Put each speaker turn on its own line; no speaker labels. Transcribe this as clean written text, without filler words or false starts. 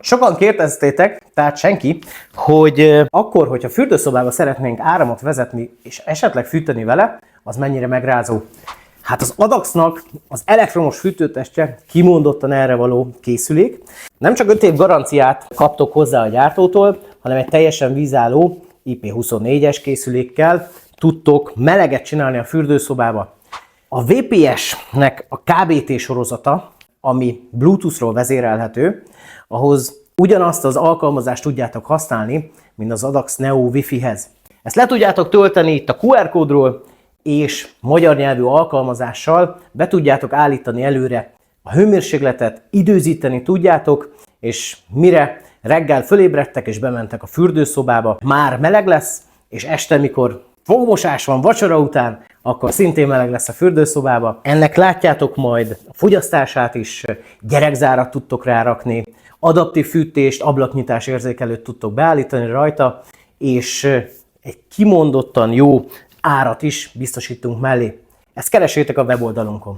Sokan kérdeztétek, tehát senki, hogy akkor, hogyha fürdőszobába szeretnénk áramot vezetni, és esetleg fűteni vele, az mennyire megrázó. Hát az Adaxnak az elektromos fűtőtestje kimondottan erre való készülék. Nem csak 5 év garanciát kaptok hozzá a gyártótól, hanem egy teljesen vízálló IP24-es készülékkel tudtok meleget csinálni a fürdőszobába. A VPS-nek a KBT sorozata, ami Bluetooth-ról vezérelhető, ahhoz ugyanazt az alkalmazást tudjátok használni, mint az Adax Neo Wi-Fi-hez. Ezt le tudjátok tölteni itt a QR kódról, és magyar nyelvű alkalmazással be tudjátok állítani előre a hőmérsékletet, időzíteni tudjátok, és mire reggel fölébredtek és bementek a fürdőszobába, már meleg lesz, és este, mikor fogmosás van vacsora után, akkor szintén meleg lesz a fürdőszobába. Ennek látjátok majd a fogyasztását is, gyerekzárat tudtok rárakni, adaptív fűtést, ablaknyitás érzékelőt tudtok beállítani rajta, és egy kimondottan jó árat is biztosítunk mellé. Ezt keresétek a weboldalunkon.